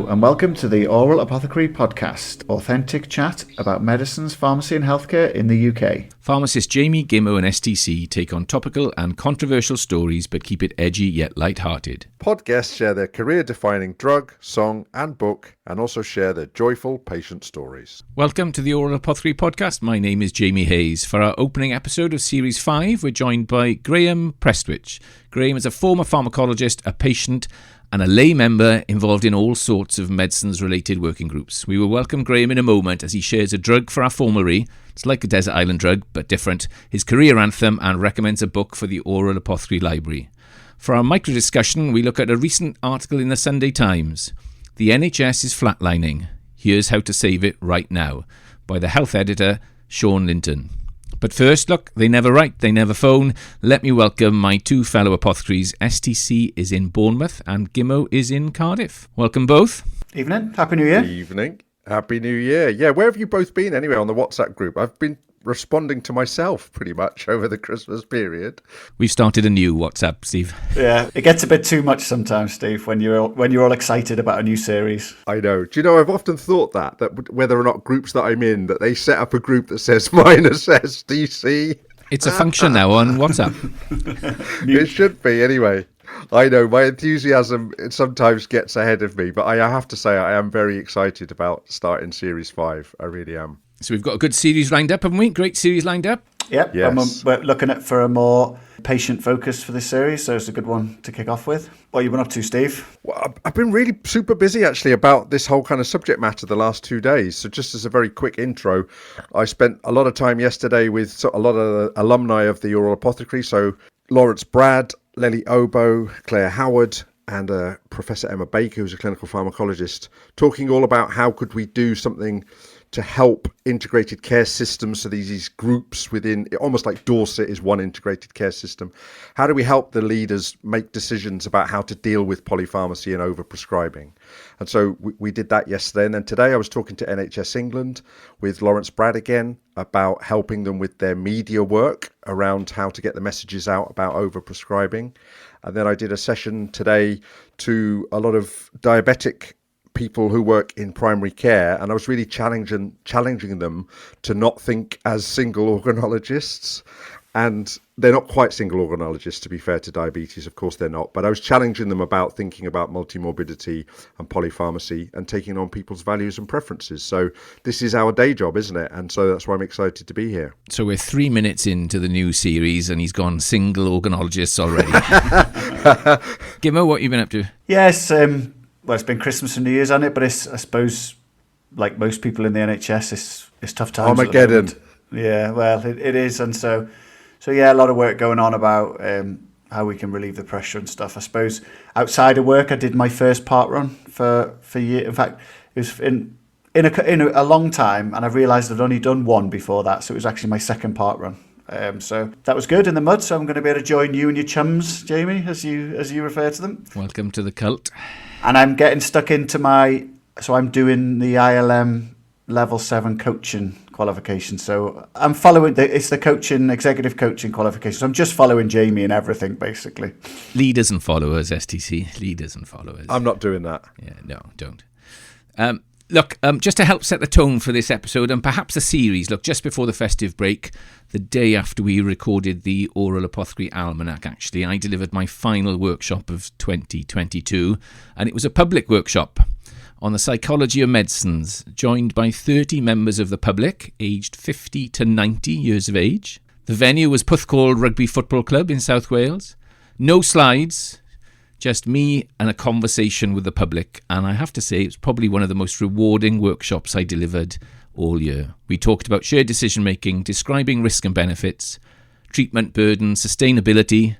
Hello and welcome to the Aural Apothecary podcast, authentic chat about medicines, pharmacy and healthcare in the UK. Pharmacists Jamie, Gimmo and STC take on topical and controversial stories but keep it edgy yet light-hearted. Pod guests share their career-defining drug, song and book and also share their joyful patient stories. Welcome to the Aural Apothecary podcast. My name is Jamie Hayes. For our opening episode of Series 5, we're joined by Graham Prestwich. Graham is a former pharmacologist, a patient and a lay member involved in all sorts of medicines-related working groups. We will welcome Graham in a moment as he shares a drug for our formulary. It's like a desert island drug, but different, his career anthem, and recommends a book for the Aural Apothecary Library. For our micro-discussion, we look at a recent article in the Sunday Times. The NHS is flatlining. Here's how to save it right now, by the health editor, Shaun Lintern. But first, look, they never write, they never phone. Let me welcome my two fellow apothecaries. STC is in Bournemouth and Gimmo is in Cardiff. Welcome both. Evening. Happy New Year. Evening. Happy New Year. Yeah, where have you both been anyway on the WhatsApp group? I've been responding to myself pretty much over the Christmas period. We've started a new WhatsApp, Steve. Yeah, it gets a bit too much sometimes, Steve, when you're all excited about a new series. I know. Do you know, I've often thought that whether or not groups that I'm in, that they set up a group that says minus SDC. It's a function now on WhatsApp. It should be anyway. I know, my enthusiasm sometimes gets ahead of me, but I have to say I am very excited about starting Series 5. I really am. So we've got a good series lined up, haven't we? Great series lined up. Yep. Yes. We're looking at for a more patient focus for this series, so it's a good one to kick off with. What have you been up to, Steve? Well, I've been really super busy actually about this whole kind of subject matter the last 2 days. So just as a very quick intro, I spent a lot of time yesterday with a lot of the alumni of the Aural Apothecary. So Lawrence Brad, Lely Obo, Claire Howard, and Professor Emma Baker, who's a clinical pharmacologist, talking all about how could we do something to help integrated care systems. So these groups within, almost like Dorset is one integrated care system. How do we help the leaders make decisions about how to deal with polypharmacy and overprescribing? And so we did that yesterday. And then today I was talking to NHS England with Lawrence Brad again about helping them with their media work around how to get the messages out about overprescribing. And then I did a session today to a lot of diabetic people who work in primary care, and I was really challenging them to not think as single organologists. And they're not quite single organologists, to be fair to diabetes, of course they're not, but I was challenging them about thinking about multimorbidity and polypharmacy and taking on people's values and preferences. So this is our day job, isn't it? And so that's why I'm excited to be here. So we're 3 minutes into the new series and he's gone single organologists already. Gimmo, what have you been up to? Yes, well, it's been Christmas and New Year's, hasn't it? But I suppose, like most people in the NHS, it's tough times. Armageddon. Yeah, well, it is. And so yeah, a lot of work going on about how we can relieve the pressure and stuff. I suppose outside of work, I did my first part run for year. In fact, it was in a long time, and I realised I'd only done one before that, so it was actually my second part run. So that was good in the mud. So I'm going to be able to join you and your chums, Jamie, as you refer to them. Welcome to the cult. And I'm getting stuck into I'm doing the ILM Level 7 coaching qualification. So I'm following, it's the executive coaching qualification. So I'm just following Jamie and everything, basically. Leaders and followers, STC. Leaders and followers. I'm not doing that. Yeah, no, don't. Look, just to help set the tone for this episode and perhaps the series, look, just before the festive break, the day after we recorded the Aural Apothecary Almanac, actually, I delivered my final workshop of 2022, and it was a public workshop on the psychology of medicines, joined by 30 members of the public, aged 50 to 90 years of age. The venue was Puthcall Rugby Football Club in South Wales. No slides, just me and a conversation with the public, and I have to say it's probably one of the most rewarding workshops I delivered all year. We talked about shared decision making, describing risk and benefits, treatment burden, sustainability.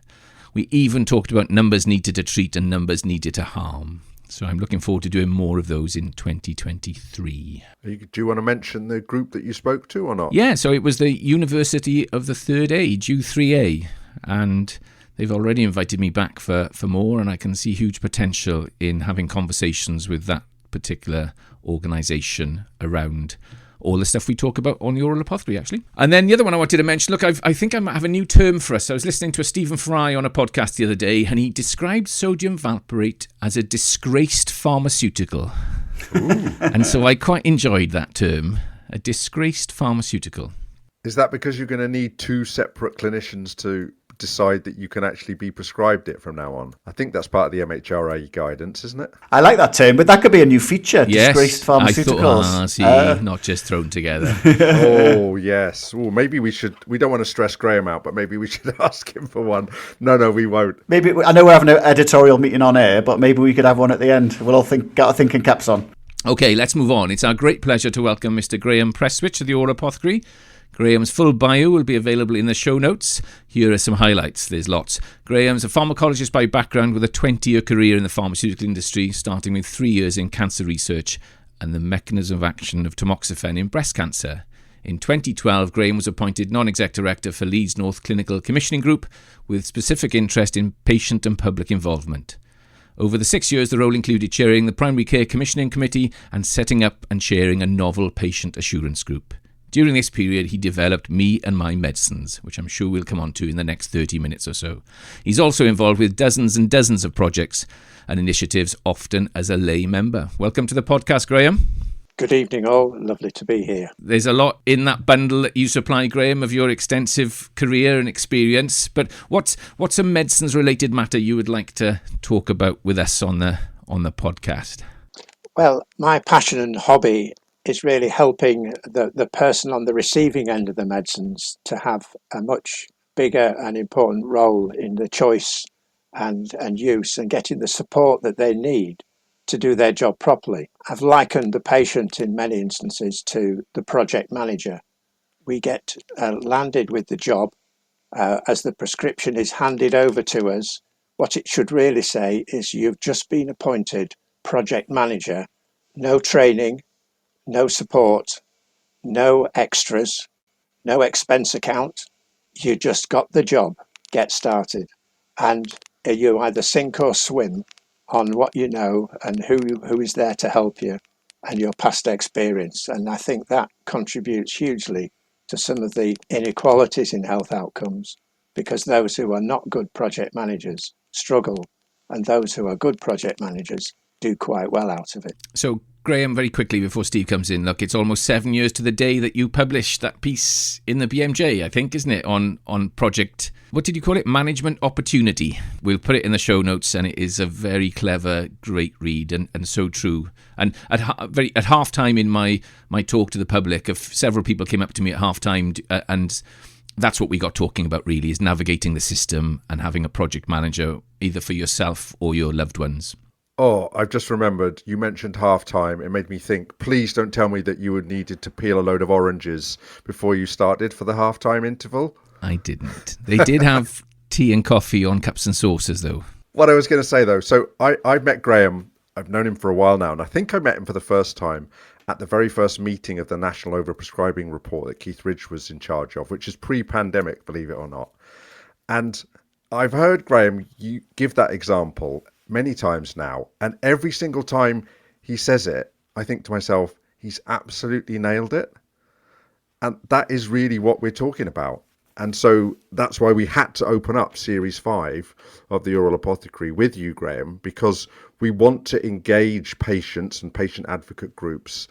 We even talked about numbers needed to treat and numbers needed to harm. So I'm looking forward to doing more of those in 2023. Do you want to mention the group that you spoke to or not? Yeah, so it was the University of the Third Age, U3A, and they've already invited me back for more, and I can see huge potential in having conversations with that particular organisation around all the stuff we talk about on the Aural Apothecary, actually. And then the other one I wanted to mention, look, I think I might have a new term for us. I was listening to a Stephen Fry on a podcast the other day, and he described sodium valproate as a disgraced pharmaceutical. Ooh. And so I quite enjoyed that term, a disgraced pharmaceutical. Is that because you're going to need two separate clinicians to decide that you can actually be prescribed it from now on? I think that's part of the MHRA guidance, isn't it? I like that term, but that could be a new feature, yes, disgraced pharmaceuticals. Not just thrown together. Oh, yes. Oh, maybe we don't want to stress Graham out, but maybe we should ask him for one. No, we won't. Maybe, I know we're having an editorial meeting on air, but maybe we could have one at the end. We'll all get our thinking caps on. Okay, let's move on. It's our great pleasure to welcome Mr. Graham Prestwich of the Aural Apothecary. Graham's full bio will be available in the show notes. Here are some highlights. There's lots. Graham's a pharmacologist by background with a 20-year career in the pharmaceutical industry, starting with 3 years in cancer research and the mechanism of action of tamoxifen in breast cancer. In 2012, Graham was appointed non-exec director for Leeds North Clinical Commissioning Group with specific interest in patient and public involvement. Over the 6 years, the role included chairing the Primary Care Commissioning Committee and setting up and chairing a novel patient assurance group. During this period, he developed Me and My Medicines, which I'm sure we'll come on to in the next 30 minutes or so. He's also involved with dozens and dozens of projects and initiatives, often as a lay member. Welcome to the podcast, Graham. Good evening, all. Lovely to be here. There's a lot in that bundle that you supply, Graham, of your extensive career and experience. But what's a medicines-related matter you would like to talk about with us on the podcast? Well, my passion and hobby is really helping the person on the receiving end of the medicines to have a much bigger and important role in the choice and use and getting the support that they need to do their job properly. I've likened the patient in many instances to the project manager. We get landed with the job as the prescription is handed over to us. What it should really say is you've just been appointed project manager, no training, no support, no extras, no expense account. You just got the job. Get started. And you either sink or swim on what you know and who is there to help you and your past experience. And I think that contributes hugely to some of the inequalities in health outcomes, because those who are not good project managers struggle, and those who are good project managers do quite well out of it. So, Graham, very quickly before Steve comes in, look, it's almost 7 years to the day that you published that piece in the BMJ, I think, isn't it, on project, what did you call it? Management Opportunity. We'll put it in the show notes, and it is a very clever, great read, and so true. And at halftime in my talk to the public, several people came up to me at halftime, and that's what we got talking about, really, is navigating the system and having a project manager, either for yourself or your loved ones. Oh, I've just remembered, you mentioned halftime. It made me think, please don't tell me that you had needed to peel a load of oranges before you started for the halftime interval. I didn't. They did have tea and coffee on cups and saucers, though. What I was going to say, though, so I met Graham, I've known him for a while now, and I think I met him for the first time at the very first meeting of the National Overprescribing Report that Keith Ridge was in charge of, which is pre-pandemic, believe it or not. And I've heard Graham you give that example many times now, and every single time he says it, I think to myself, he's absolutely nailed it. And that is really what we're talking about. And so that's why we had to open up Series 5 of the Aural Apothecary with you, Graham, because we want to engage patients and patient advocate groups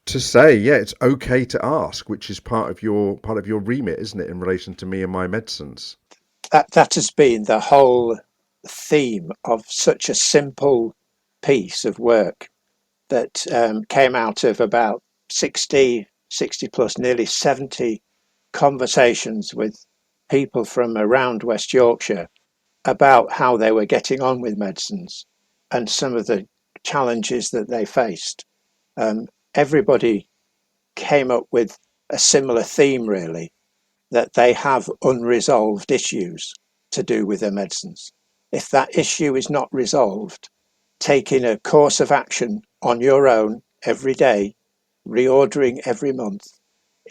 to say, yeah, it's okay to ask, which is part of your remit, isn't it, in relation to Me and My Medicines? That has been the whole theme of such a simple piece of work that came out of about 60 plus, nearly 70 conversations with people from around West Yorkshire about how they were getting on with medicines and some of the challenges that they faced. Everybody came up with a similar theme, really, that they have unresolved issues to do with their medicines. If that issue is not resolved, taking a course of action on your own every day, reordering every month,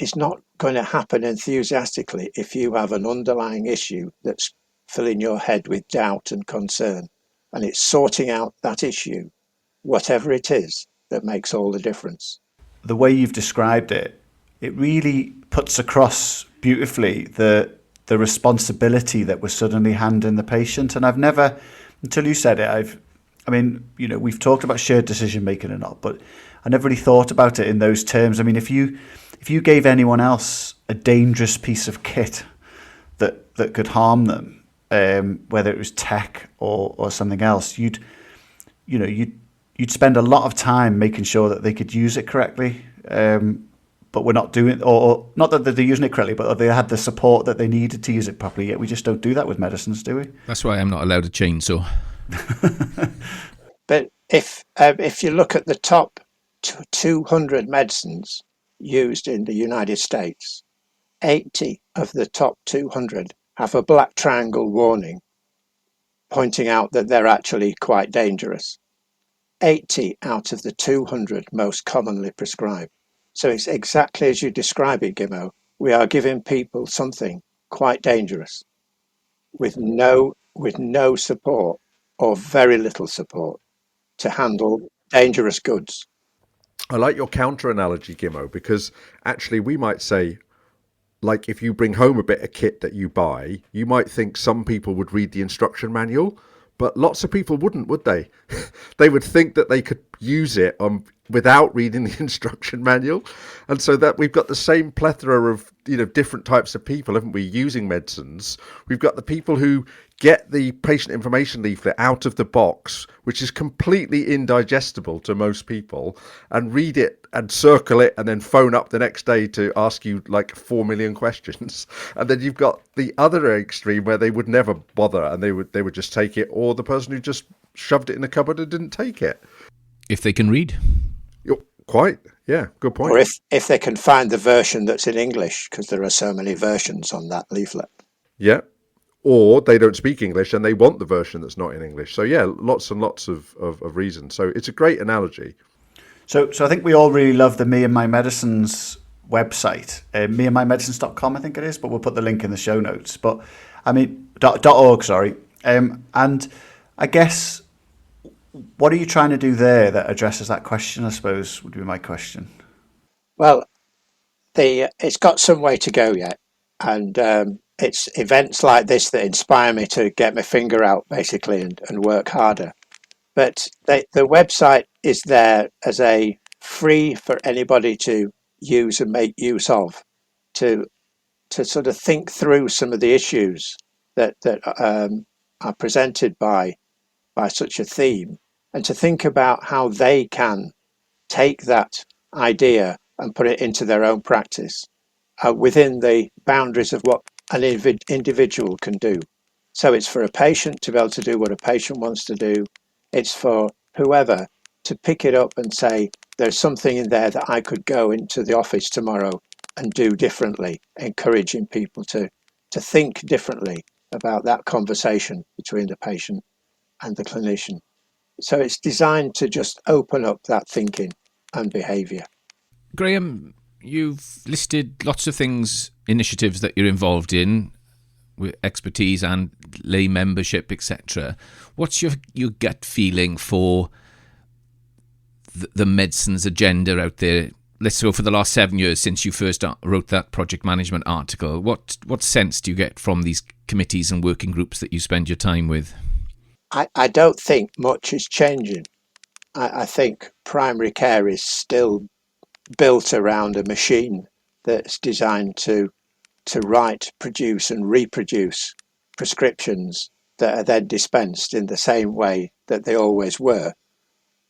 is not going to happen enthusiastically if you have an underlying issue that's filling your head with doubt and concern. And it's sorting out that issue, whatever it is, that makes all the difference. the way you've described it, it really puts across beautifully the responsibility that we're suddenly handing the patient. And I've never, until you said it, we've talked about shared decision making or not, but I never really thought about it in those terms. I mean, if you gave anyone else a dangerous piece of kit that could harm them, whether it was tech or something else, you'd spend a lot of time making sure that they could use it correctly. But we're not doing, or not that they're using it correctly, but they had the support that they needed to use it properly. Yet we just don't do that with medicines, do we? That's why I'm not allowed a chainsaw. But if you look at the top 200 medicines used in the United States, 80 of the top 200 have a black triangle warning pointing out that they're actually quite dangerous. 80 out of the 200 most commonly prescribed. So it's exactly as you describe it, Gimmo. We are giving people something quite dangerous with no support or very little support to handle dangerous goods. I like your counter analogy, Gimmo, because actually we might say, like, if you bring home a bit of kit that you buy, you might think some people would read the instruction manual, but lots of people wouldn't, would they? They would think that they could use it without reading the instruction manual. And so that we've got the same plethora of, different types of people, haven't we, using medicines. We've got the people who get the patient information leaflet out of the box, which is completely indigestible to most people, and read it and circle it and then phone up the next day to ask you like 4 million questions. And then you've got the other extreme where they would never bother and they would just take it, or the person who just shoved it in the cupboard and didn't take it. If they can read. Quite, yeah, good point. Or if they can find the version that's in English, because there are so many versions on that leaflet. Yeah. Or they don't speak English and they want the version that's not in English. So yeah, lots and lots of reasons. So it's a great analogy. So I think we all really love the Me and My Medicines website, meandmymedicines.com, I think it is, but we'll put the link in the show notes. But I mean, .org, sorry. And I guess, what are you trying to do there that addresses that question, I suppose, would be my question. Well, it's got some way to go yet. And it's events like this that inspire me to get my finger out, basically, and work harder. But the website is there as a free for anybody to use and make use of, to sort of think through some of the issues that are presented by such a theme, and to think about how they can take that idea and put it into their own practice within the boundaries of what an individual can do. So it's for a patient to be able to do what a patient wants to do. It's for whoever to pick it up and say, there's something in there that I could go into the office tomorrow and do differently, encouraging people to think differently about that conversation between the patient and the clinician. So it's designed to just open up that thinking and behaviour. Graham, you've listed lots of initiatives that you're involved in, with expertise and lay membership, etc. What's your gut feeling for the medicines agenda out there? Let's go for the last 7 years since you first wrote that project management article. What sense do you get from these committees and working groups that you spend your time with? I don't think much is changing. I think primary care is still built around a machine that's designed to write, produce and reproduce prescriptions that are then dispensed in the same way that they always were.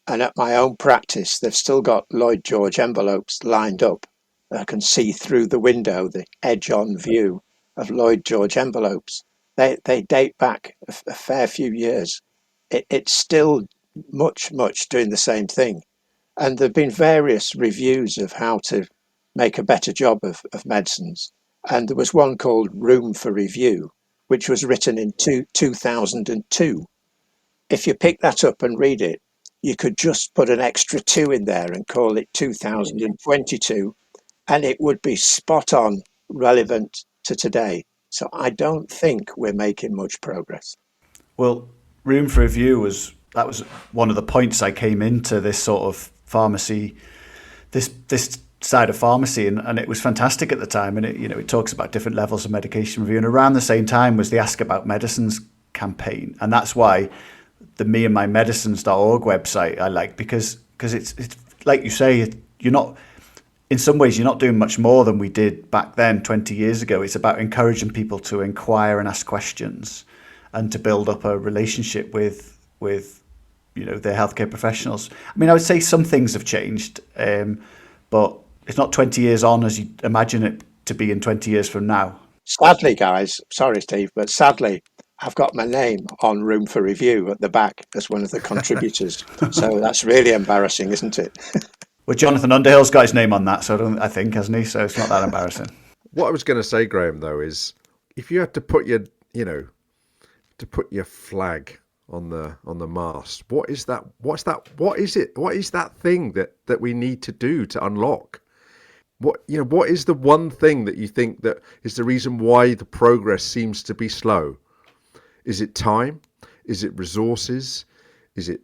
And at my own practice, they've still got Lloyd George envelopes lined up. I can see through the window the edge-on view of Lloyd George envelopes. They date back a fair few years. It's still much doing the same thing. And there have been various reviews of how to make a better job of medicines. And there was one called Room for Review, which was written in 2002. If you pick that up and read it, you could just put an extra 2 in there and call it 2022, and it would be spot on relevant to today. So I don't think we're making much progress. Well, Room for Review was one one of the points I came into this sort of pharmacy this side of pharmacy, and it was fantastic at the time. And it talks about different levels of medication review. And around the same time was the Ask About Medicines campaign, and that's why the meandmymedicines.org website I like, because it's like you say, you're not, in some ways you're not doing much more than we did back then 20 years ago. It's about encouraging people to inquire and ask questions and to build up a relationship with their healthcare professionals. I mean, I would say some things have changed, but it's not 20 years on as you imagine it to be in 20 years from now. Sadly, guys, sorry, Steve, but sadly, I've got my name on Room for Review at the back as one of the contributors. So that's really embarrassing, isn't it? Well, Jonathan Underhill's got his name on that, I think, hasn't he? So it's not that embarrassing. What I was going to say, Graham, though, is if you had to put your, to put your flag on the mast, what is that? What is it? What is that thing that we need to do to unlock? What is the one thing that you think that is the reason why the progress seems to be slow? Is it time? Is it resources? Is it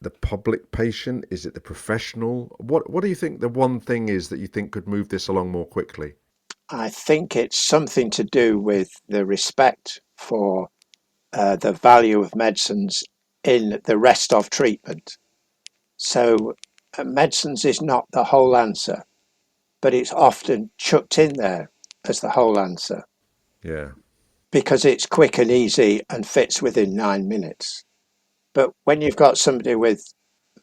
the public patient? Is it the professional? What do you think the one thing is that you think could move this along more quickly? I think it's something to do with the respect for the value of medicines in the rest of treatment. So medicines is not the whole answer, but it's often chucked in there as the whole answer. Yeah. Because it's quick and easy and fits within 9 minutes. But when you've got somebody with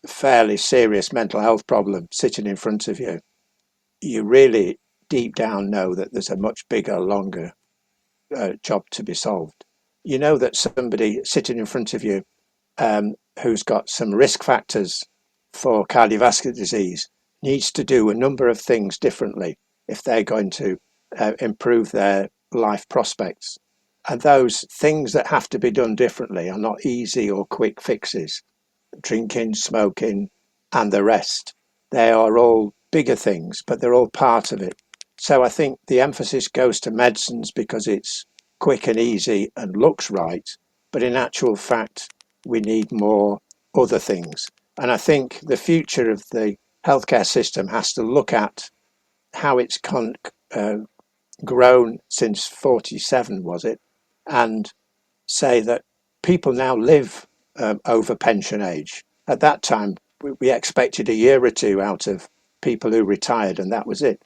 fairly serious mental health problem sitting in front of you, you really deep down know that there's a much bigger, longer job to be solved. You know that somebody sitting in front of you who's got some risk factors for cardiovascular disease needs to do a number of things differently if they're going to improve their life prospects. And those things that have to be done differently are not easy or quick fixes. Drinking, smoking, and the rest. They are all bigger things, but they're all part of it. So I think the emphasis goes to medicines because it's quick and easy and looks right. But in actual fact, we need more other things. And I think the future of the healthcare system has to look at how it's grown since 47, was it? And say that people now live over pension age. At that time, we expected a year or two out of people who retired, and that was it.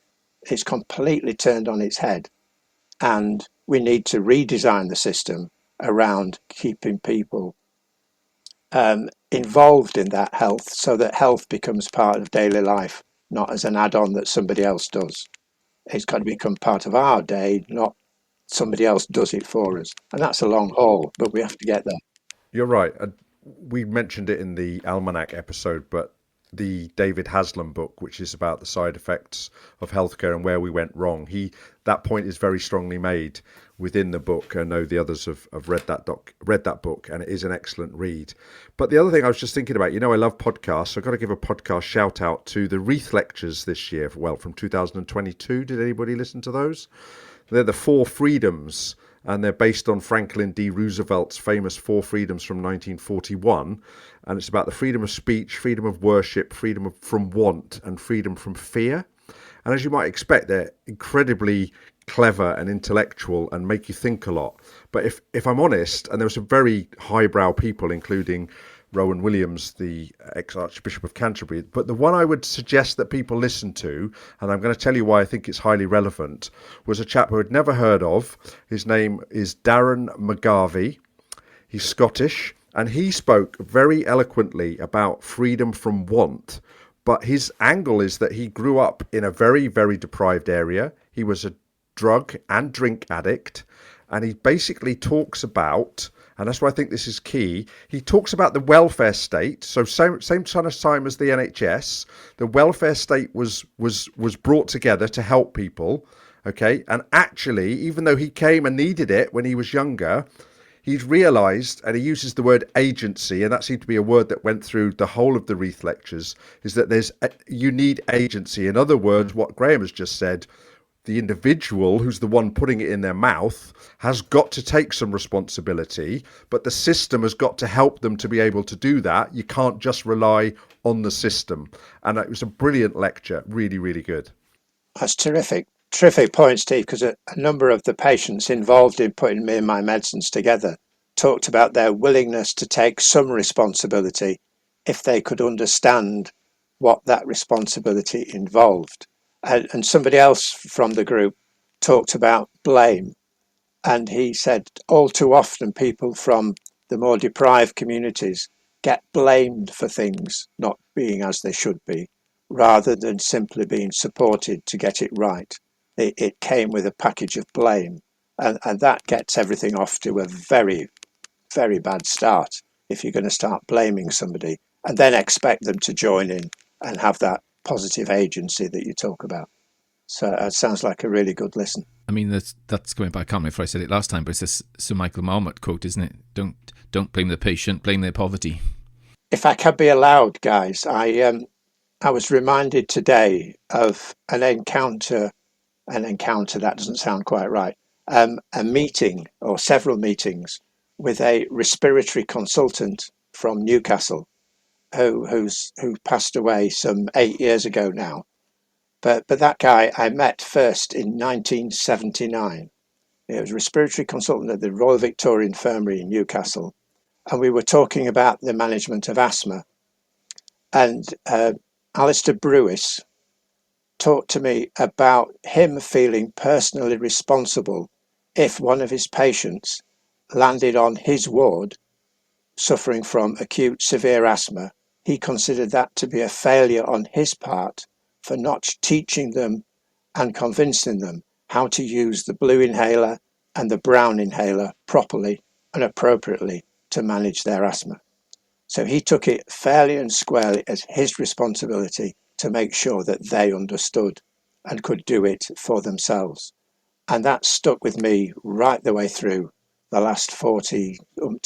It's completely turned on its head. And we need to redesign the system around keeping people involved in that health so that health becomes part of daily life, not as an add-on that somebody else does. It's got to become part of our day, not somebody else does it for us. And that's a long haul, but we have to get there. You're right. We mentioned it in the Almanac episode, but the David Haslam book, which is about the side effects of healthcare and where we went wrong, that point is very strongly made within the book. I know the others have read that book, and it is an excellent read. But the other thing I was just thinking about, I love podcasts, so I've got to give a podcast shout out to the Wreath Lectures this year, from 2022. Did anybody listen to those? They're the 4 freedoms, and they're based on Franklin D. Roosevelt's famous 4 freedoms from 1941. And it's about the freedom of speech, freedom of worship, freedom from want, and freedom from fear. And as you might expect, they're incredibly clever and intellectual and make you think a lot. But if I'm honest, and there were some very highbrow people, including Rowan Williams, the ex-Archbishop of Canterbury. But the one I would suggest that people listen to, and I'm going to tell you why I think it's highly relevant, was a chap who I'd never heard of. His name is Darren McGarvey. He's Scottish, and he spoke very eloquently about freedom from want. But his angle is that he grew up in a very, very deprived area. He was a drug and drink addict, and he basically talks about, and that's why I think this is key, he talks about the welfare state. So same kind of time as the NHS, the welfare state was brought together to help people, okay? And actually, even though he came and needed it when he was younger, he's realised, and he uses the word agency, and that seemed to be a word that went through the whole of the Wreath Lectures, is that you need agency. In other words, what Graham has just said, the individual who's the one putting it in their mouth has got to take some responsibility, but the system has got to help them to be able to do that. You can't just rely on the system. And it was a brilliant lecture, really, really good. That's terrific. Terrific point, Steve, because a number of the patients involved in putting me and my medicines together talked about their willingness to take some responsibility if they could understand what that responsibility involved. And somebody else from the group talked about blame. And he said all too often people from the more deprived communities get blamed for things not being as they should be, rather than simply being supported to get it right. It came with a package of blame. And that gets everything off to a very, very bad start if you're going to start blaming somebody and then expect them to join in and have that positive agency that you talk about. So it sounds like a really good listen. I mean, that's going back. I can't remember if I said it last time, but it's this Sir Michael Marmot quote, isn't it? Don't blame the patient, blame their poverty. If I can be allowed, guys, I was reminded today of an encounter. That doesn't sound quite right. A meeting or several meetings with a respiratory consultant from Newcastle, who passed away some 8 years ago now. But that guy I met first in 1979. He was a respiratory consultant at the Royal Victoria Infirmary in Newcastle, and we were talking about the management of asthma. And Alistair Brewis talked to me about him feeling personally responsible if one of his patients landed on his ward suffering from acute severe asthma. He considered that to be a failure on his part for not teaching them and convincing them how to use the blue inhaler and the brown inhaler properly and appropriately to manage their asthma. So he took it fairly and squarely as his responsibility to make sure that they understood and could do it for themselves. And that stuck with me right the way through the last 40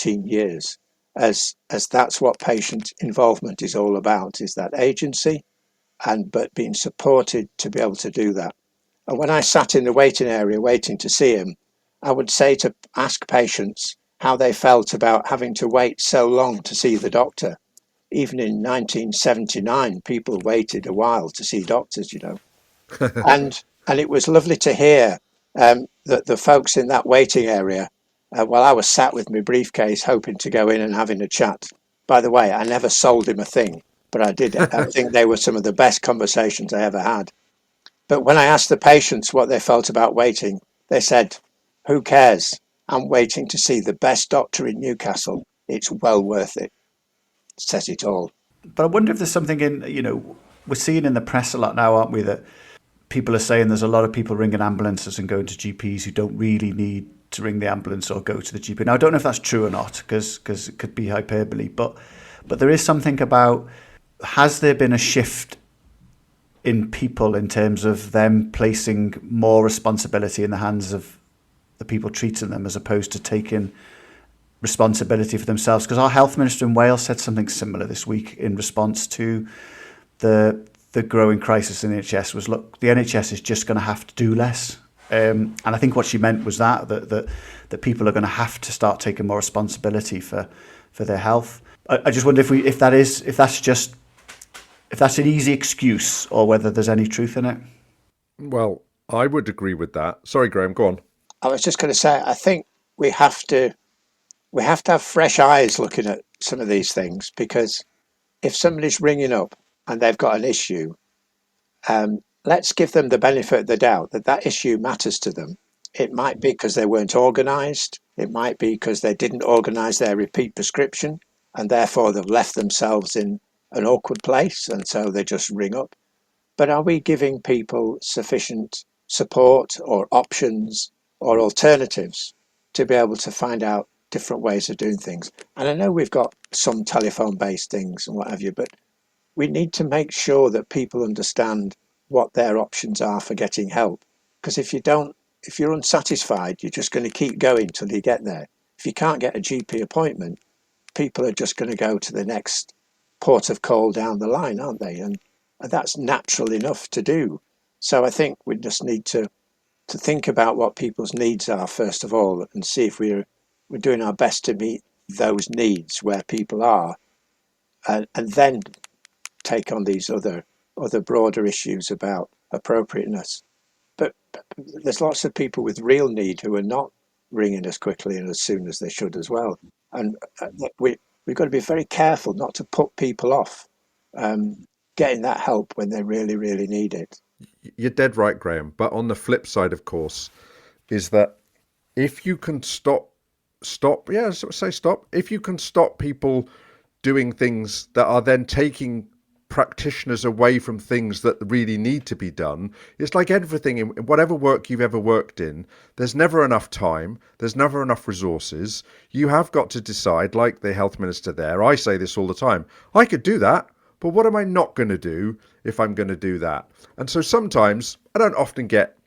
years, as that's what patient involvement is all about, is that agency, but being supported to be able to do that. And when I sat in the waiting area waiting to see him, I would ask patients how they felt about having to wait so long to see the doctor. Even in 1979, people waited a while to see doctors, and it was lovely to hear that the folks in that waiting area, while I was sat with my briefcase hoping to go in and having a chat. By the way, I never sold him a thing, but I did. I think they were some of the best conversations I ever had. But when I asked the patients what they felt about waiting, they said, "Who cares? I'm waiting to see the best doctor in Newcastle. It's well worth it." Says it all. But I wonder if there's something we're seeing in the press a lot now, aren't we, that people are saying there's a lot of people ringing ambulances and going to GPs who don't really need to ring the ambulance or go to the GP. Now, I don't know if that's true or not, because it could be hyperbole, but there is something about, has there been a shift in people in terms of them placing more responsibility in the hands of the people treating them as opposed to taking responsibility for themselves? Because our health minister in Wales said something similar this week in response to the growing crisis in the NHS was, look, the NHS is just going to have to do less. And I think what she meant was that people are going to have to start taking more responsibility for their health. I just wonder if that's an easy excuse or whether there's any truth in it. Well, I would agree with that. Sorry, Graham, go on. I was just going to say, I think we have to have fresh eyes looking at some of these things, because if somebody's ringing up and they've got an issue, let's give them the benefit of the doubt that issue matters to them. It might be because they weren't organised. It might be because they didn't organise their repeat prescription, and therefore they've left themselves in an awkward place, and so they just ring up. But are we giving people sufficient support or options or alternatives to be able to find out different ways of doing things? And I know we've got some telephone-based things and what have you, but we need to make sure that people understand what their options are for getting help. Because if you're unsatisfied, you're just going to keep going till you get there. If you can't get a GP appointment, people are just going to go to the next port of call down the line, aren't they? And that's natural enough to do. So I think we just need to to think about what people's needs are first of all, and see if we're doing our best to meet those needs where people are, and then take on these other broader issues about appropriateness. But there's lots of people with real need who are not ringing as quickly and as soon as they should as well, and we've got to be very careful not to put people off getting that help when they really, really need it. You're dead right, Graham. But on the flip side, of course, is that if you can stop. If you can stop people doing things that are then taking practitioners away from things that really need to be done, it's like everything in whatever work you've ever worked in. There's never enough time. There's never enough resources. You have got to decide, like the health minister there. I say this all the time. I could do that, but what am I not going to do if I'm going to do that? And so sometimes, I don't often get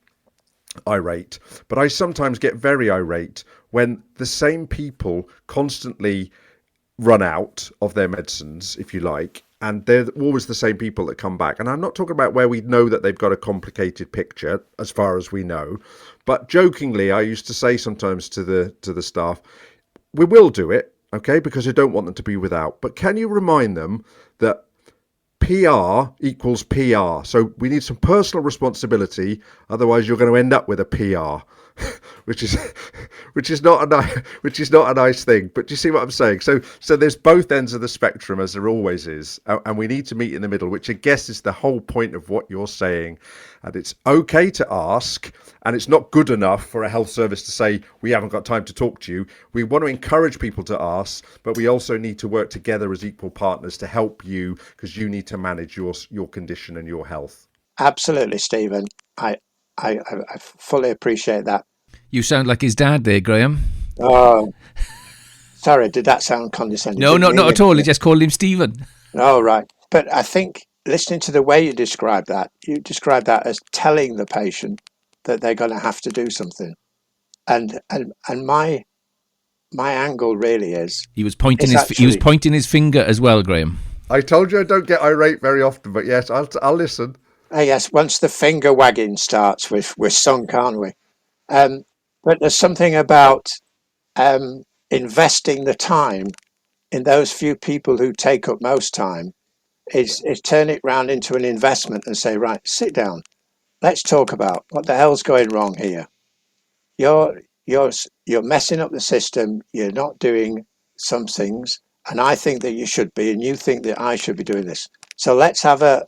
irate, but I sometimes get very irate when the same people constantly run out of their medicines, if you like, and they're always the same people that come back. And I'm not talking about where we know that they've got a complicated picture, as far as we know, but jokingly, I used to say sometimes to the staff, we will do it, okay, because I don't want them to be without. But can you remind them that PR equals PR? So we need some personal responsibility, otherwise you're going to end up with a PR. which is not a nice thing. But do you see what I'm saying? So there's both ends of the spectrum, as there always is, and we need to meet in the middle, which I guess is the whole point of what you're saying. And it's okay to ask, and it's not good enough for a health service to say we haven't got time to talk to you. We want to encourage people to ask, but we also need to work together as equal partners to help you, because you need to manage your condition and your health. Absolutely, Stephen. I fully appreciate that. You sound like his dad there, Graham. Oh, sorry, did that sound condescending? No, not at all. He just called him Stephen. Oh, right. But I think listening to the way you describe that as telling the patient that they're going to have to do something. And my angle really is he was pointing his finger as well, Graham. I told you I don't get irate very often, but yes, I'll listen. Yes, once the finger wagging starts, we're sunk, aren't we? But there's something about investing the time in those few people who take up most time is turn it round into an investment and say, right, sit down. Let's talk about what the hell's going wrong here. You're messing up the system. You're not doing some things, and I think that you should be, and you think that I should be doing this. So let's have a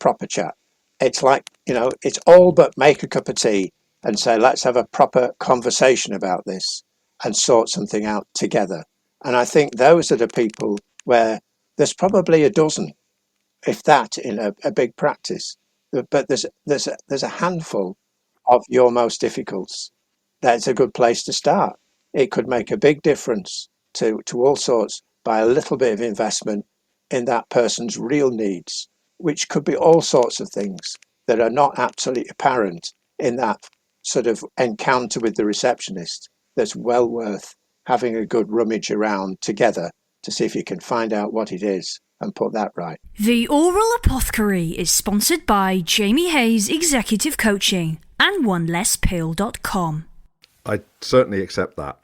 proper chat. It's like, it's all but make a cup of tea and say, let's have a proper conversation about this and sort something out together. And I think those are the people where there's probably a dozen, if that, in a big practice. But there's a handful of your most difficults. That's a good place to start. It could make a big difference to all sorts by a little bit of investment in that person's real needs, which could be all sorts of things that are not absolutely apparent in that sort of encounter with the receptionist. That's well worth having a good rummage around together to see if you can find out what it is and put that right. The Aural Apothecary is sponsored by Jamie Hayes Executive Coaching and OneLessPill.com. I certainly accept that.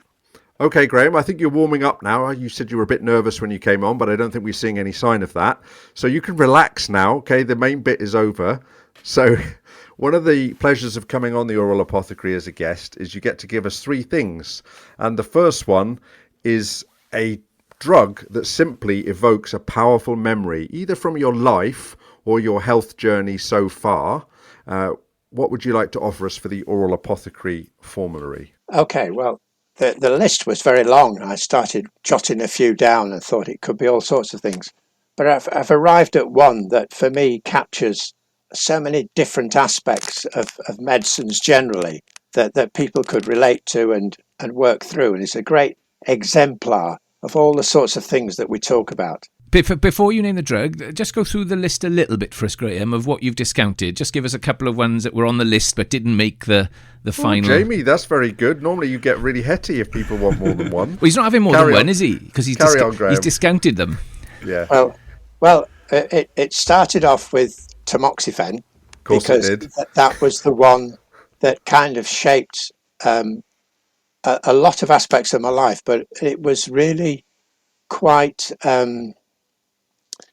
Okay, Graham, I think you're warming up now. You said you were a bit nervous when you came on, but I don't think we're seeing any sign of that. So you can relax now, okay? The main bit is over. So one of the pleasures of coming on the Aural Apothecary as a guest is you get to give us 3 things. And the first one is a drug that simply evokes a powerful memory, either from your life or your health journey so far. What would you like to offer us for the Aural Apothecary formulary? Okay, well, the list was very long. I started jotting a few down and thought it could be all sorts of things. But I've arrived at one that for me captures so many different aspects of medicines generally that people could relate to and work through. And it's a great exemplar of all the sorts of things that we talk about. Before you name the drug, just go through the list a little bit for us, Graham, of what you've discounted. Just give us a couple of ones that were on the list but didn't make the final. Jamie, that's very good. Normally you get really hetty if people want more than one. Well, he's not having more than one, is he? Because he's discounted them. Yeah. Well, it started off with tamoxifen. Of course because it did. That was the one that kind of shaped a lot of aspects of my life, but it was really quite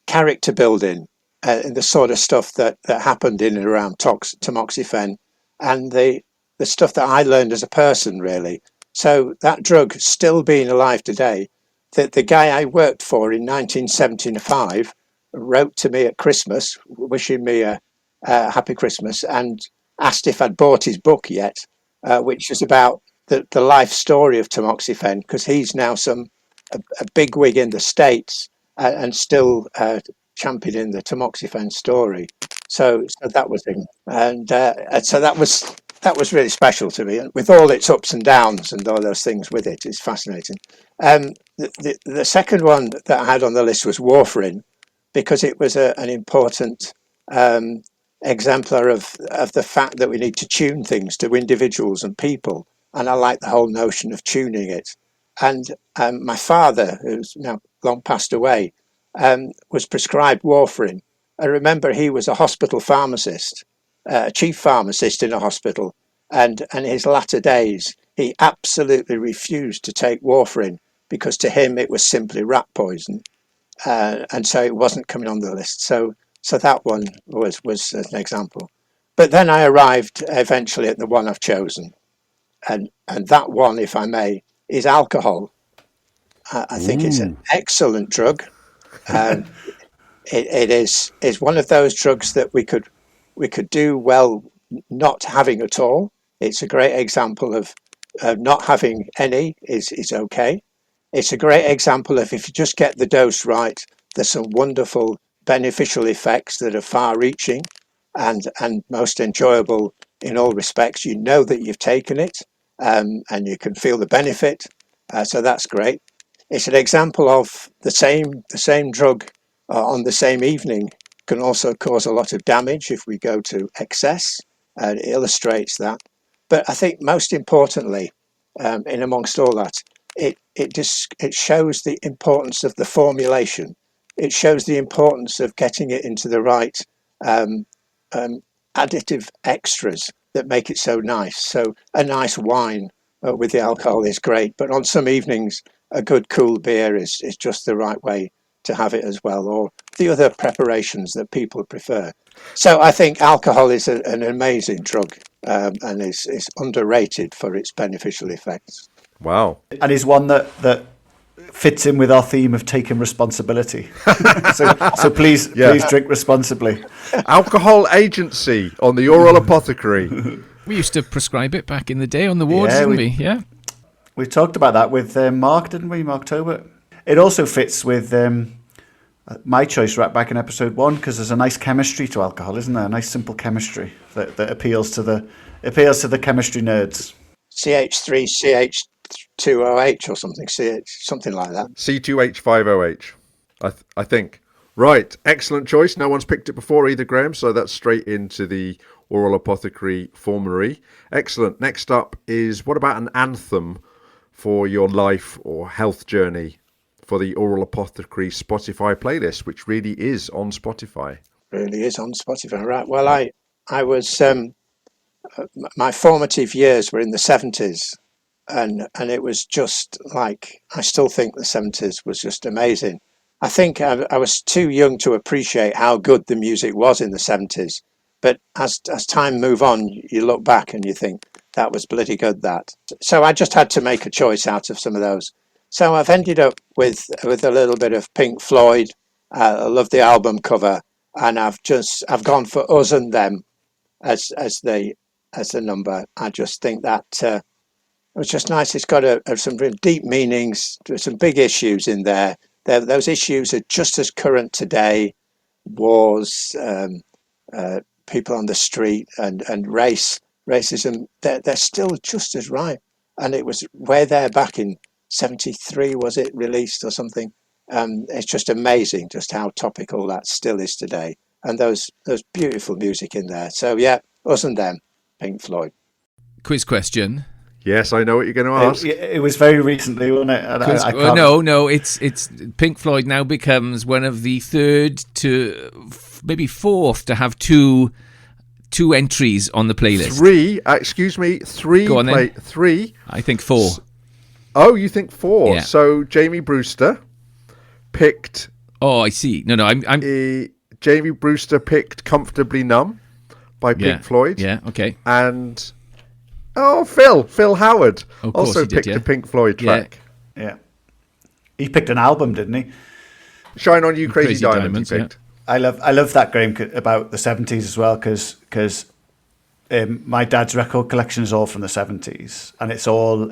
character building, the sort of stuff that happened in and around tamoxifen, and the stuff that I learned as a person, really. So that drug still being alive today, the guy I worked for in 1975 wrote to me at Christmas, wishing me a happy Christmas, and asked if I'd bought his book yet, which was about the life story of tamoxifen, because he's now a big wig in the States and still championing the tamoxifen story. So that was him, and so that was really special to me, and with all its ups and downs and all those things with it, it's fascinating. The second one that I had on the list was warfarin, because it was an important exemplar of the fact that we need to tune things to individuals and people, and I like the whole notion of tuning it. And my father, who's now long passed away, was prescribed warfarin. I remember he was a hospital pharmacist, a chief pharmacist in a hospital, and in his latter days, he absolutely refused to take warfarin because to him it was simply rat poison, and so it wasn't coming on the list. So that one was an example. But then I arrived eventually at the one I've chosen, and that one, if I may, is alcohol. I think it's an excellent drug. It is one of those drugs that we could do well not having at all. It's a great example of not having any is okay. It's a great example of if you just get the dose right, there's some wonderful beneficial effects that are far-reaching and most enjoyable in all respects. You know that you've taken it, and you can feel the benefit. So that's great. It's an example of the same drug on the same evening can also cause a lot of damage if we go to excess, and it illustrates that. But I think most importantly, in amongst all that, it shows the importance of the formulation. It shows the importance of getting it into the right additive extras that make it so nice. So a nice wine with the alcohol is great, but on some evenings, a good cool beer is just the right way to have it as well, or the other preparations that people prefer. So I think alcohol is an amazing drug, and is underrated for its beneficial effects. Wow. And is one that fits in with our theme of taking responsibility. so please drink responsibly. Alcohol agency on the Aural Apothecary. We used to prescribe it back in the day on the wards, didn't we? Yeah. We talked about that with Mark, didn't we? Mark Tobert. It also fits with my choice right back in episode 1, because there's a nice chemistry to alcohol, isn't there? A nice simple chemistry that appeals to the chemistry nerds. CH3, CH2OH or something, something like that. C2H5OH, I think. Right, excellent choice. No one's picked it before either, Graham, so that's straight into the Aural Apothecary formulary. Excellent. Next up is, what about an anthem for your life or health journey for the Aural Apothecary Spotify playlist, which really is on Spotify? Really is on Spotify, right. Well, I was, my formative years were in the 70s, and it was just like, I still think the 70s was just amazing. I think I was too young to appreciate how good the music was in the 70s. But as time move on, you look back and you think, that was bloody good, that. So I just had to make a choice out of some of those. So I've ended up with a little bit of Pink Floyd. I love the album cover, and I've gone for Us and Them as the number. I just think that it was just nice. It's got some really deep meanings. There's some big issues in there. Those issues are just as current today. Wars, people on the street, and racism. They're still just as right. And it was way there back in 73, was it released or something? It's just amazing just how topical that still is today. And those beautiful music in there. So yeah, Us and Them, Pink Floyd. Quiz question. Yes, I know what you're going to ask. It was very recently, wasn't it? And No. It's Pink Floyd now becomes one of the third to maybe fourth to have two 2 entries on the playlist. 3, excuse me, 3. Go on then. 3. I think 4. Oh, you think 4? Yeah. So Jamie Brewster picked. Oh, I see. No, I'm. Jamie Brewster picked "Comfortably Numb" by Pink Floyd. Yeah. Okay. And Phil Howard Of course also he did, picked yeah. a Pink Floyd track. Yeah. He picked an album, didn't he? "Shine On You, Crazy, Crazy Diamonds." He Diamonds, picked. I love that, Graham, about the 70s as well, because my dad's record collection is all from the 70s, and it's all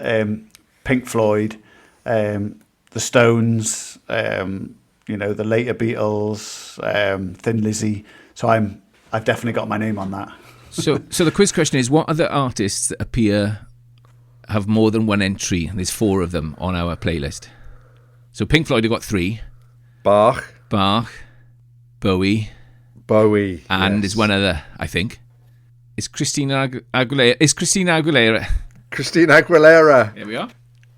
Pink Floyd, the Stones, the later Beatles, Thin Lizzy. So I've definitely got my name on that. So the quiz question is: what other artists that appear have more than 1 entry? And there's 4 of them on our playlist. So Pink Floyd have got 3. Bach, Bowie, and there's one other, I think. Is Christina Aguilera? Christina Aguilera. Here we are.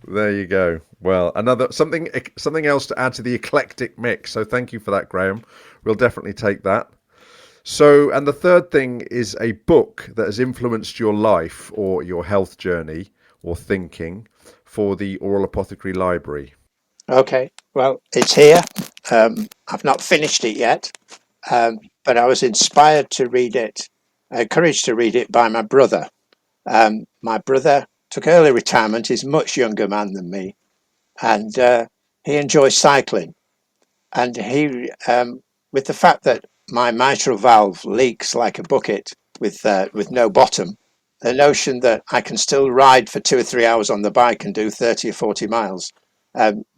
There you go. Well, something else to add to the eclectic mix. So thank you for that, Graham. We'll definitely take that. So, and the third thing is a book that has influenced your life or your health journey or thinking for the Aural Apothecary Library. Okay, well, it's here. I've not finished it yet, but I was inspired to read it, encouraged to read it by my brother. My brother took early retirement. He's a much younger man than me, and he enjoys cycling. And he, with the fact that my mitral valve leaks like a bucket with no bottom, the notion that I can still ride for 2 or 3 hours on the bike and do 30 or 40 miles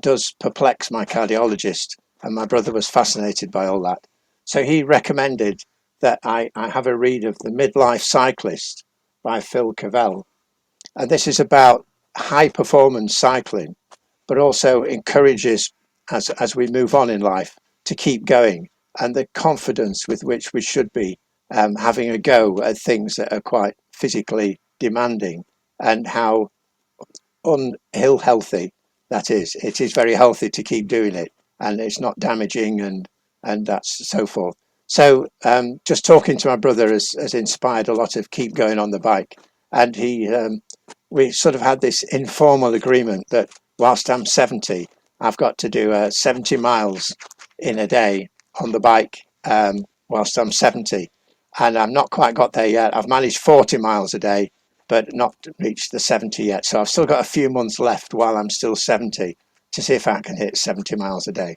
does perplex my cardiologist, and my brother was fascinated by all that. So he recommended that I have a read of The Midlife Cyclist by Phil Cavell. And this is about high performance cycling, but also encourages, as we move on in life, to keep going, and the confidence with which we should be having a go at things that are quite physically demanding, and how unhealthy that is. It is very healthy to keep doing it, and it's not damaging, and that's so forth. So just talking to my brother has inspired a lot of keep going on the bike. And we sort of had this informal agreement that whilst I'm 70, I've got to do 70 miles in a day on the bike whilst I'm 70. And I've not quite got there yet. I've managed 40 miles a day, but not reached the 70 yet. So I've still got a few months left while I'm still 70 to see if I can hit 70 miles a day.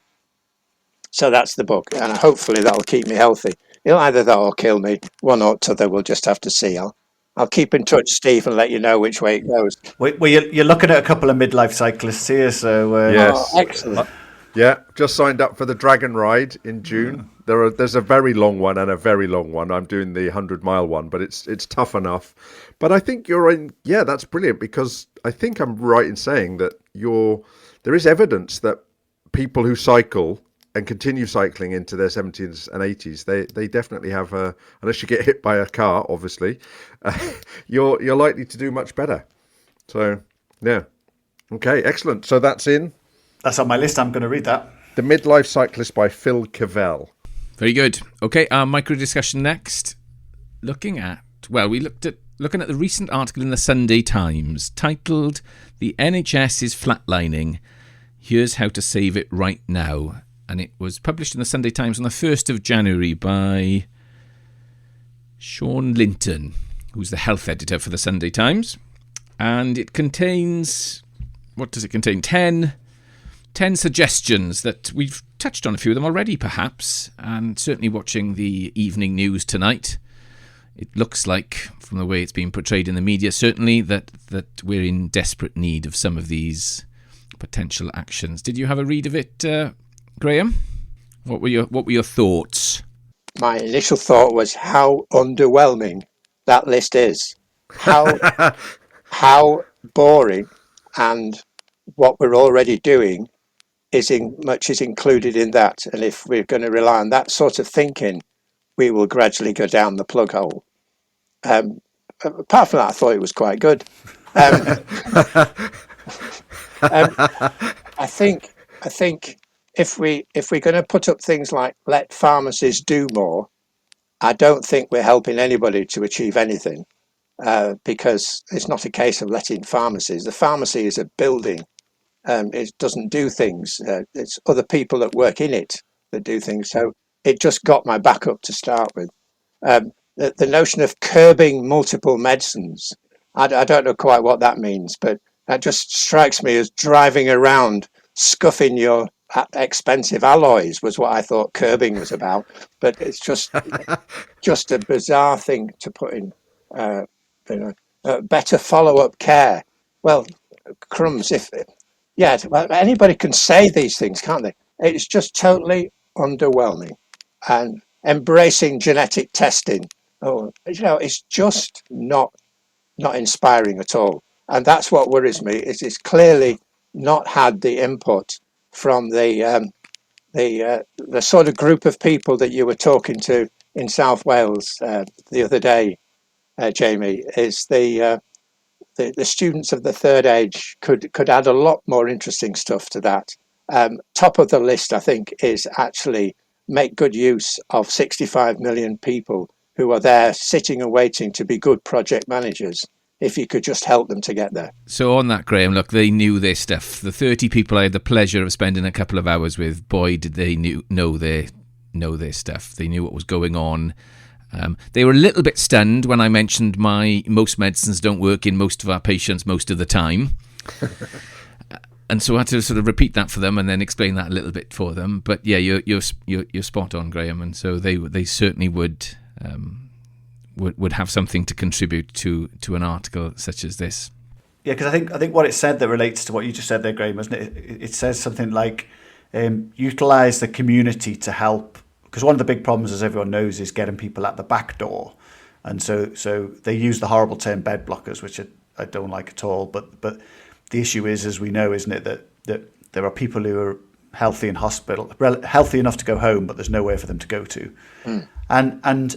So that's the book, and hopefully that'll keep me healthy. It'll either that or kill me. One or t'other, we'll just have to see. I'll keep in touch, Steve, and let you know which way it goes. Well, you're looking at a couple of midlife cyclists here, so Yes. Oh, excellent. Yeah, just signed up for the Dragon Ride in June. There's a very long one and a very long one. I'm doing the 100-mile one, but it's tough enough. But I think you're in. Yeah, that's brilliant, because I think I'm right in saying that there is evidence that people who cycle and continue cycling into their 70s and 80s, they definitely have unless you get hit by a car, obviously, you're likely to do much better. So yeah, okay, excellent. So that's on my list. I'm going to read that. The Midlife Cyclist by Phil Cavell. Very good. Okay, our micro discussion next. Looking at the recent article in the Sunday Times titled "The NHS is Flatlining. Here's how to save it right now." And it was published in the Sunday Times on the 1st of January by Shaun Lintern, who's the health editor for the Sunday Times. And it contains, what does it contain? 10 suggestions that we've touched on a few of them already, perhaps. And certainly watching the evening news tonight, it looks like, from the way it's being portrayed in the media, certainly that we're in desperate need of some of these potential actions. Did you have a read of it, Graham? What were your thoughts? My initial thought was how underwhelming that list is. How boring, and what we're already doing is included in that. And if we're going to rely on that sort of thinking, we will gradually go down the plug hole. Apart from that, I thought it was quite good. I think if we're going to put up things like let pharmacies do more, I don't think we're helping anybody to achieve anything, because it's not a case of letting pharmacies. The pharmacy is a building. It doesn't do things. It's other people that work in it that do things. So it just got my back up to start with. The notion of curbing multiple medicines, I don't know quite what that means, but that just strikes me as driving around scuffing your expensive alloys was what I thought curbing was about. But it's just a bizarre thing to put in. Better follow-up care. Well, crumbs, well, anybody can say these things, can't they? It's just totally underwhelming. And embracing genetic testing, it's just not inspiring at all. And that's what worries me. It's clearly not had the input from the sort of group of people that you were talking to in South Wales the other day, Jamie. Is the students of the third age could add a lot more interesting stuff to that. Top of the list, I think, is actually make good use of 65 million people who are there sitting and waiting to be good project managers, if you could just help them to get there. So on that, Graham, look, they knew their stuff. The 30 people I had the pleasure of spending a couple of hours with, boy, did they know their stuff. They knew what was going on. They were a little bit stunned when I mentioned most medicines don't work in most of our patients most of the time. And so I had to sort of repeat that for them and then explain that a little bit for them. But yeah, you're spot on, Graham. And so they certainly would have something to contribute to an article such as this. Yeah, because I think what it said that relates to what you just said there, Graham, isn't it? It says something like utilise the community to help. Because one of the big problems, as everyone knows, is getting people at the back door. And so they use the horrible term bed blockers, which I don't like at all. But the issue is, as we know, isn't it, that there are people who are healthy in hospital, healthy enough to go home, but there's nowhere for them to go to. And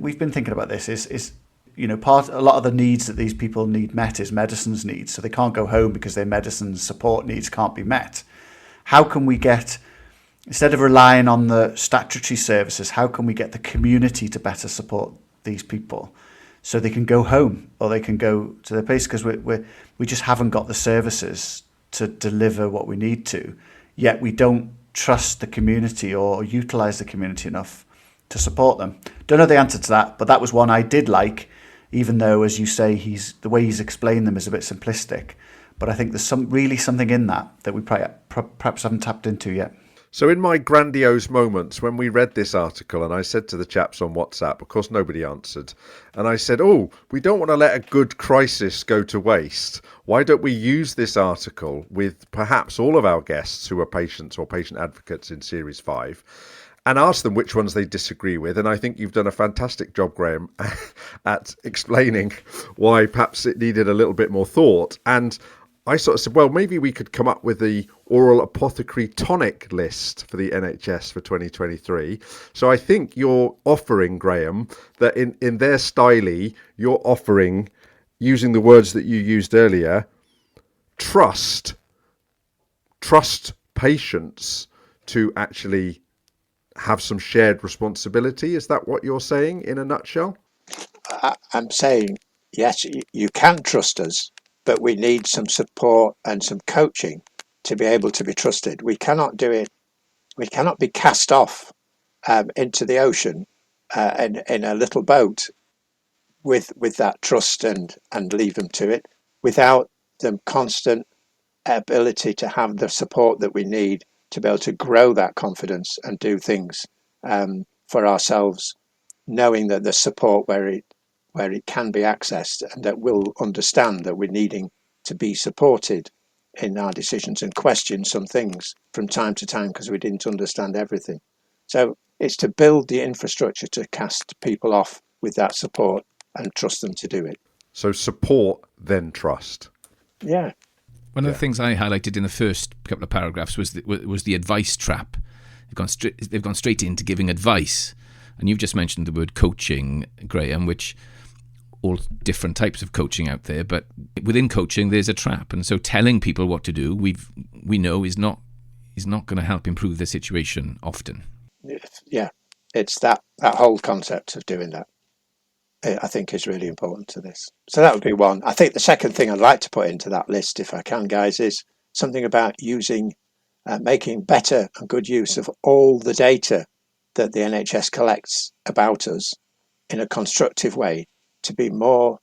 we've been thinking about this is a lot of the needs that these people need met is medicines needs. So they can't go home because their medicine support needs can't be met. How can we get, instead of relying on the statutory services, how can we get the community to better support these people so they can go home or they can go to their place? Because we just haven't got the services to deliver what we need to, yet we don't trust the community or utilise the community enough to support them. Don't know the answer to that, but that was one I did like, even though, as you say, the way he's explained them is a bit simplistic. But I think there's something in that we perhaps haven't tapped into yet. So in my grandiose moments, when we read this article, and I said to the chaps on WhatsApp, of course nobody answered, and I said, we don't want to let a good crisis go to waste. Why don't we use this article with perhaps all of our guests who are patients or patient advocates in Series 5 and ask them which ones they disagree with? And I think you've done a fantastic job, Graham, at explaining why perhaps it needed a little bit more thought. And I sort of said, well, maybe we could come up with the Aural Apothecary Tonic list for the NHS for 2023. So I think you're offering, Graham, that in their style, you're offering, using the words that you used earlier, trust patients to actually have some shared responsibility. Is that what you're saying in a nutshell? I'm saying, yes, you can trust us, but we need some support and some coaching to be able to be trusted. We cannot do it. We cannot be cast off into the ocean in a little boat with that trust and leave them to it without the constant ability to have the support that we need to be able to grow that confidence and do things for ourselves, knowing that there's support where it can be accessed and that we'll understand that we're needing to be supported in our decisions and question some things from time to time because we didn't understand everything. So it's to build the infrastructure to cast people off with that support and trust them to do it. So support, then trust. Yeah. One of the things I highlighted in the first couple of paragraphs was the advice trap. They've gone straight into giving advice. And you've just mentioned the word coaching, Graham, which all different types of coaching out there, but within coaching there's a trap. And so telling people what to do, we know is not going to help improve the situation often. Yeah. It's that whole concept of doing that, I think, is really important to this. So that would be one. I think the second thing I'd like to put into that list, if I can, guys, is something about making better and good use of all the data that the NHS collects about us in a constructive way, to be more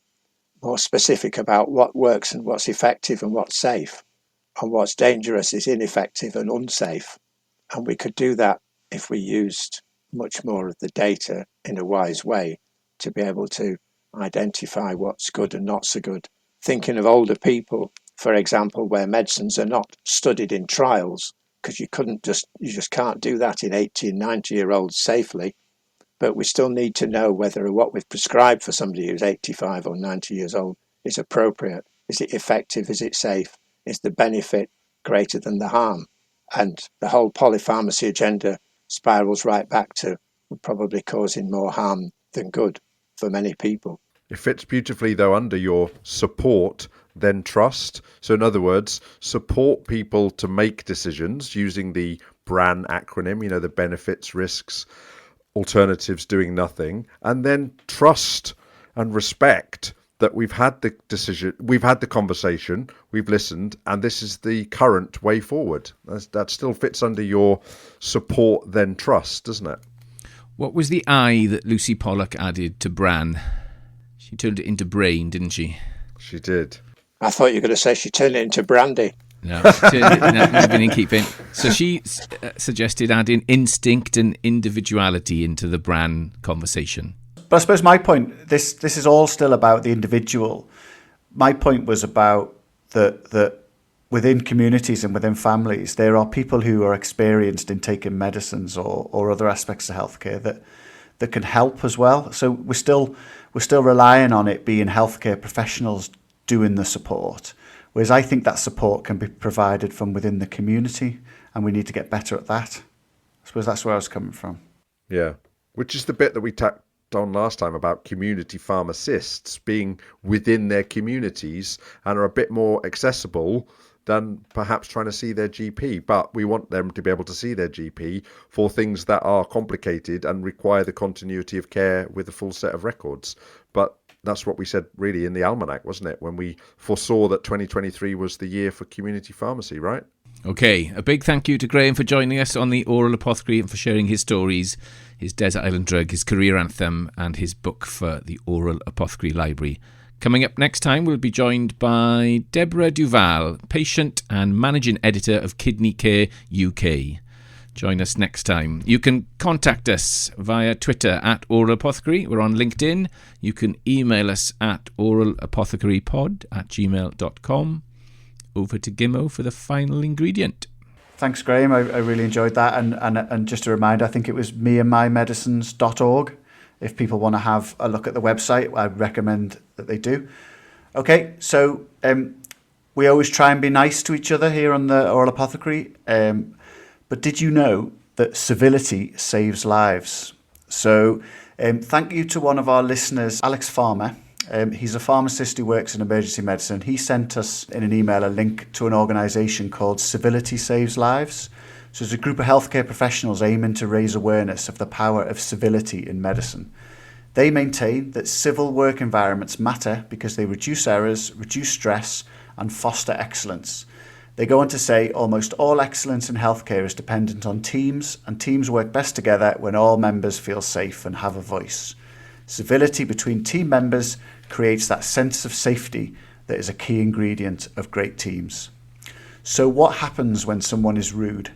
specific about what works and what's effective and what's safe, and what's dangerous is ineffective and unsafe. And we could do that if we used much more of the data in a wise way to be able to identify what's good and not so good. Thinking of older people, for example, where medicines are not studied in trials, because you just can't do that in 80 and 90-year-olds safely. But we still need to know whether what we've prescribed for somebody who's 85 or 90 years old is appropriate. Is it effective? Is it safe? Is the benefit greater than the harm? And the whole polypharmacy agenda spirals right back to probably causing more harm than good for many people. It fits beautifully, though, under your support, then trust. So in other words, support people to make decisions using the BRAN acronym, the benefits, risks, alternatives, doing nothing, and then trust and respect that we've had the decision, we've had the conversation, we've listened, and this is the current way forward. That still fits under your support, then trust, doesn't it? What was the I that Lucy Pollock added to Bran? She turned it into brain, didn't she? She did. I thought you were going to say she turned it into brandy. No, she turned it not been in keeping. So she suggested adding instinct and individuality into the Bran conversation. But I suppose my point, this is all still about the individual. My point was about that within communities and within families, there are people who are experienced in taking medicines or other aspects of healthcare that can help as well. So we're still relying on it being healthcare professionals doing the support, whereas I think that support can be provided from within the community, and we need to get better at that. I suppose that's where I was coming from. Yeah, which is the bit that we tacked on last time about community pharmacists being within their communities and are a bit more accessible than perhaps trying to see their GP. But we want them to be able to see their GP for things that are complicated and require the continuity of care with a full set of records. But that's what we said really in the almanac, wasn't it, when we foresaw that 2023 was the year for community pharmacy, right? Okay, a big thank you to Graham for joining us on the Aural Apothecary and for sharing his stories, his Desert Island Drug, his career anthem, and his book for the Aural Apothecary Library. Coming up next time, we'll be joined by Deborah Duval, patient and managing editor of Kidney Care UK. Join us next time. You can contact us via Twitter at Aural Apothecary. We're on LinkedIn. You can email us at auralapothecarypod@gmail.com. Over to Gimmo for the final ingredient. Thanks, Graham. I really enjoyed that. And just a reminder, I think it was meandmymedicines.org. If people want to have a look at the website, I recommend that they do. Okay, so we always try and be nice to each other here on the Aural Apothecary. But did you know that civility saves lives? So thank you to one of our listeners, Alex Farmer. He's a pharmacist who works in emergency medicine. He sent us in an email a link to an organisation called Civility Saves Lives. So it's a group of healthcare professionals aiming to raise awareness of the power of civility in medicine. They maintain that civil work environments matter because they reduce errors, reduce stress, and foster excellence. They go on to say almost all excellence in healthcare is dependent on teams, and teams work best together when all members feel safe and have a voice. Civility between team members creates that sense of safety that is a key ingredient of great teams. So what happens when someone is rude?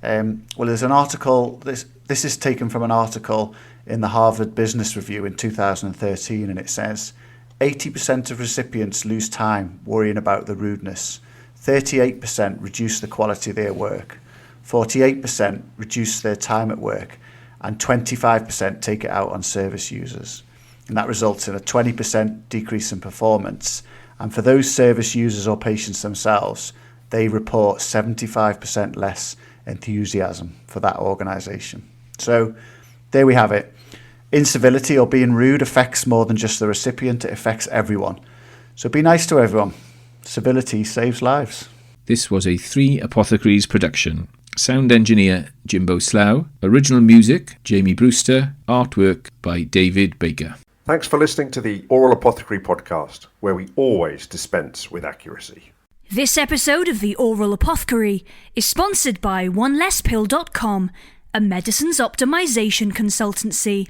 Well, there's an article, this is taken from an article in the Harvard Business Review in 2013, and it says 80% of recipients lose time worrying about the rudeness. 38% reduce the quality of their work, 48% reduce their time at work, and 25% take it out on service users. And that results in a 20% decrease in performance. And for those service users or patients themselves, they report 75% less enthusiasm for that organisation. So there we have it. Incivility or being rude affects more than just the recipient, it affects everyone. So be nice to everyone. Civility saves lives. This was a 3 Apothecaries production. Sound engineer Jimbo Slough. Original music Jamie Brewster. Artwork by David Baker. Thanks for listening to the Aural Apothecary podcast, where we always dispense with accuracy. This episode of the Aural Apothecary is sponsored by onelesspill.com, a medicines optimization consultancy.